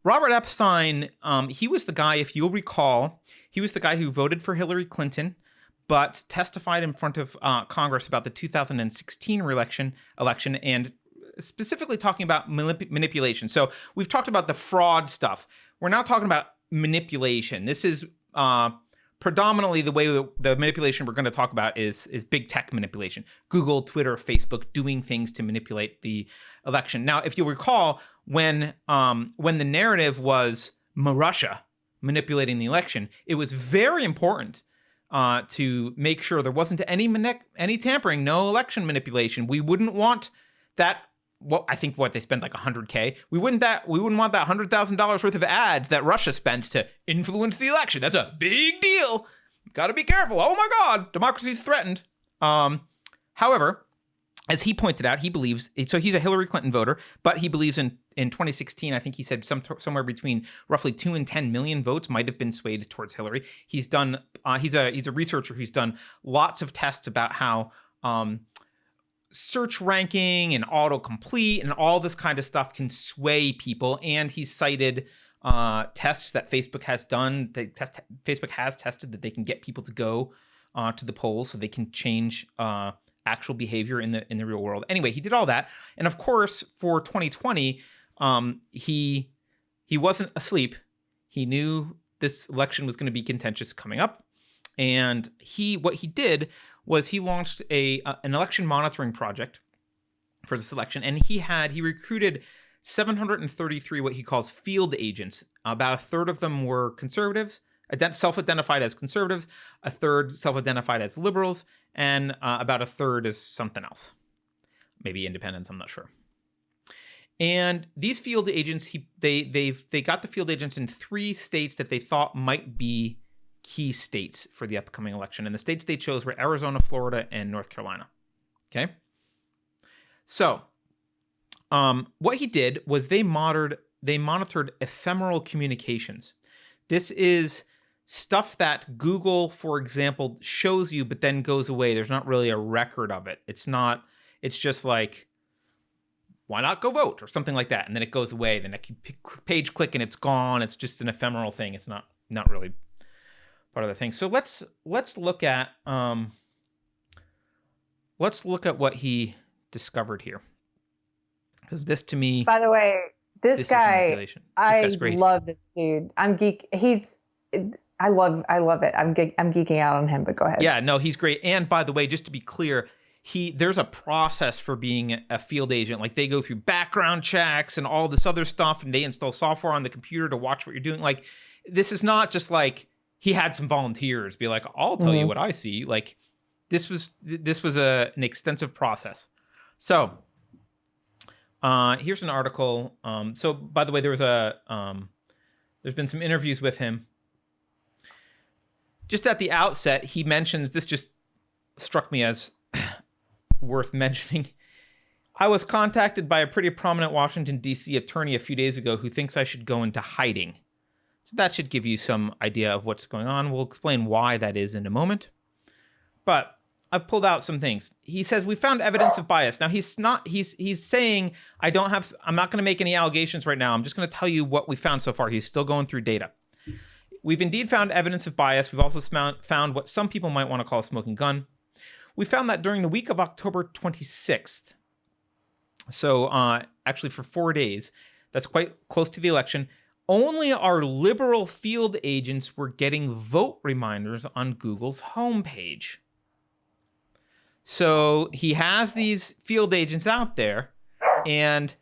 Robert Epstein, he was the guy, if you'll recall, he was the guy who voted for Hillary Clinton, but testified in front of Congress about the 2016 election, and specifically talking about manipulation. So we've talked about the fraud stuff. We're now talking about manipulation. This is predominantly the way the manipulation we're going to talk about is big tech manipulation. Google, Twitter, Facebook doing things to manipulate the election. Now, if you'll recall, when the narrative was Russia manipulating the election, it was very important to make sure there wasn't any tampering, no election manipulation. We wouldn't want that. Well, I think they spent like $100K. We wouldn't want that $100,000 worth of ads that Russia spent to influence the election. That's a big deal. Got to be careful. Oh my God, democracy's threatened. However, as he pointed out, he believes, so he's a Hillary Clinton voter, but he believes in 2016, I think he said somewhere between roughly 2 and 10 million votes might have been swayed towards Hillary. He's done, he's a researcher who's done lots of tests about how search ranking and autocomplete and all this kind of stuff can sway people. And he cited tests that Facebook has done. Facebook has tested that they can get people to go to the polls so they can change actual behavior in the real world. Anyway, he did all that. And of course, for 2020, he wasn't asleep. He knew this election was going to be contentious coming up. And what he did was he launched an election monitoring project for this election. And he recruited 733 what he calls field agents. About a third of them were conservatives, self-identified as conservatives, a third self-identified as liberals, and about a third is something else. Maybe independents, I'm not sure. And these field agents, they got the field agents in 3 states that they thought might be key states for the upcoming election. And the states they chose were Arizona, Florida, and North Carolina. Okay? So, what he did was they monitored ephemeral communications. This is stuff that Google, for example, shows you, but then goes away. There's not really a record of it. It's just like, why not go vote or something like that. And then it goes away. The next page click and it's gone. It's just an ephemeral thing. It's not really part of the thing. So let's look at what he discovered here. Because this to me, by the way, this guy, I love this dude. I love it. I'm geeking out on him, but go ahead. Yeah, no, he's great. And by the way, just to be clear, there's a process for being a field agent. Like they go through background checks and all this other stuff, and they install software on the computer to watch what you're doing. Like this is not just like he had some volunteers be like, I'll tell you what I see. Like this was an extensive process. So here's an article. So by the way, there's been some interviews with him. Just at the outset, he mentions, this just struck me as worth mentioning. I was contacted by a pretty prominent Washington, D.C. attorney a few days ago who thinks I should go into hiding. So that should give you some idea of what's going on. We'll explain why that is in a moment. But I've pulled out some things. He says we found evidence of bias. Now he's saying I'm not going to make any allegations right now. I'm just going to tell you what we found so far. He's still going through data. We've indeed found evidence of bias. We've also found what some people might want to call a smoking gun. We found that during the week of October 26th, so actually for 4 days, that's quite close to the election, only our liberal field agents were getting vote reminders on Google's homepage. So he has these field agents out there, and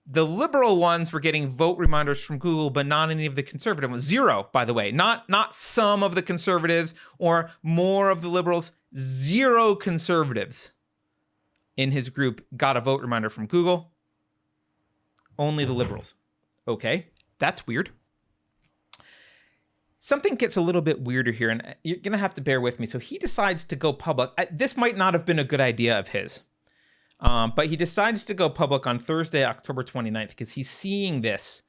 the liberal ones were getting vote reminders from Google, but not any of the conservative ones. 0, by the way. Not some of the conservatives or more of the liberals. 0 conservatives in his group got a vote reminder from Google. Only the liberals. Okay, that's weird. Something gets a little bit weirder here, and you're going to have to bear with me. So he decides to go public. This might not have been a good idea of his. But he decides to go public on Thursday, October 29th, because he's seeing this.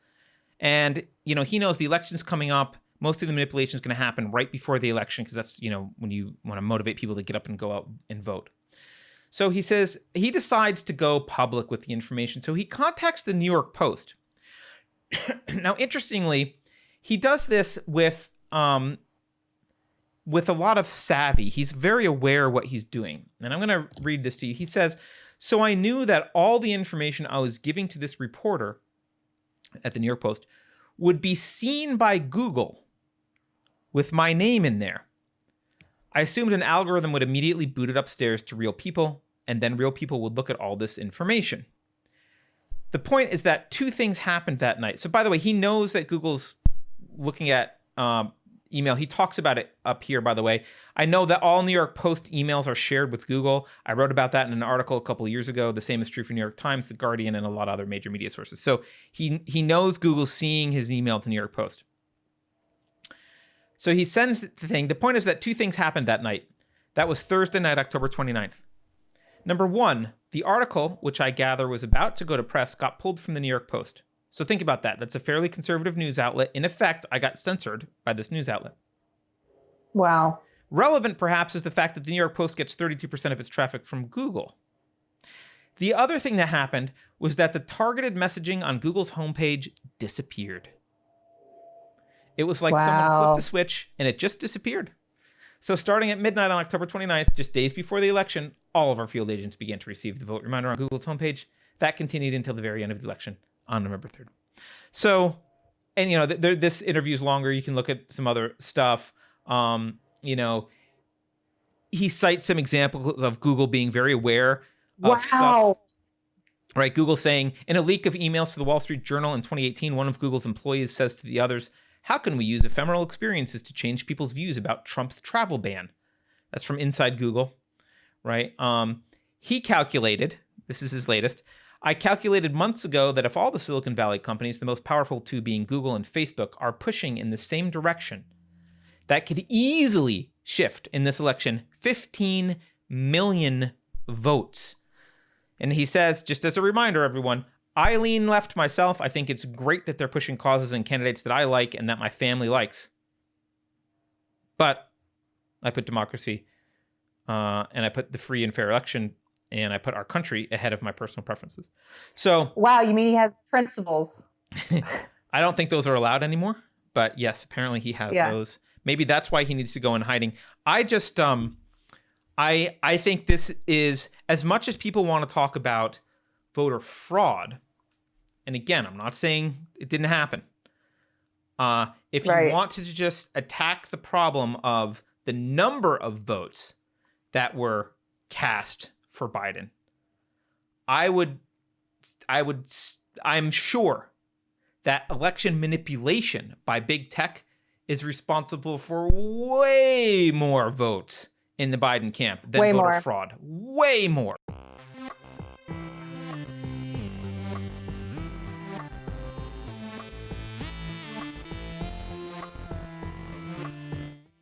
And, he knows the election's coming up. Most of the manipulation is going to happen right before the election, because that's, when you want to motivate people to get up and go out and vote. So he says he decides to go public with the information. So he contacts the New York Post. Now, interestingly, he does this with a lot of savvy. He's very aware of what he's doing. And I'm going to read this to you. He says, "So I knew that all the information I was giving to this reporter at the New York Post would be seen by Google with my name in there. I assumed an algorithm would immediately boot it upstairs to real people, and then real people would look at all this information." The point is that two things happened that night. So, by the way, he knows that Google's looking at email. He talks about it up here, by the way. I know that all New York Post emails are shared with Google. I wrote about that in an article a couple of years ago. The same is true for New York Times, The Guardian, and a lot of other major media sources. So he knows Google's seeing his email to New York Post. So he sends the thing. The point is that two things happened that night. That was Thursday night, October 29th. Number one, the article, which I gather was about to go to press, got pulled from the New York Post. So think about that. That's a fairly conservative news outlet. In effect, I got censored by this news outlet. Wow. Relevant, perhaps, is the fact that the New York Post gets 32% of its traffic from Google. The other thing that happened was that the targeted messaging on Google's homepage disappeared. It was like someone flipped a switch and it just disappeared. So starting at midnight on October 29th, just days before the election, all of our field agents began to receive the vote reminder on Google's homepage. That continued until the very end of the election on November 3rd. So, and you know, this interview is longer. You can look at some other stuff. You know, he cites some examples of Google being very aware of stuff. Right, Google saying, in a leak of emails to the Wall Street Journal in 2018, one of Google's employees says to the others, "How can we use ephemeral experiences to change people's views about Trump's travel ban?" That's from Inside Google, right? He calculated, this is his latest, "I calculated months ago that if all the Silicon Valley companies, the most powerful two being Google and Facebook, are pushing in the same direction, that could easily shift in this election 15 million votes." And he says, just as a reminder, everyone, "I lean left myself. I think it's great that they're pushing causes and candidates that I like and that my family likes. But I put democracy and I put the free and fair election and I put our country ahead of my personal preferences." So, wow, you mean he has principles? I don't think those are allowed anymore, but yes, apparently he has those. Maybe that's why he needs to go in hiding. I just, I think this is, as much as people want to talk about voter fraud, and again, I'm not saying it didn't happen. If you want to just attack the problem of the number of votes that were cast for Biden, I'm sure that election manipulation by big tech is responsible for way more votes in the Biden camp than voter fraud. Way more.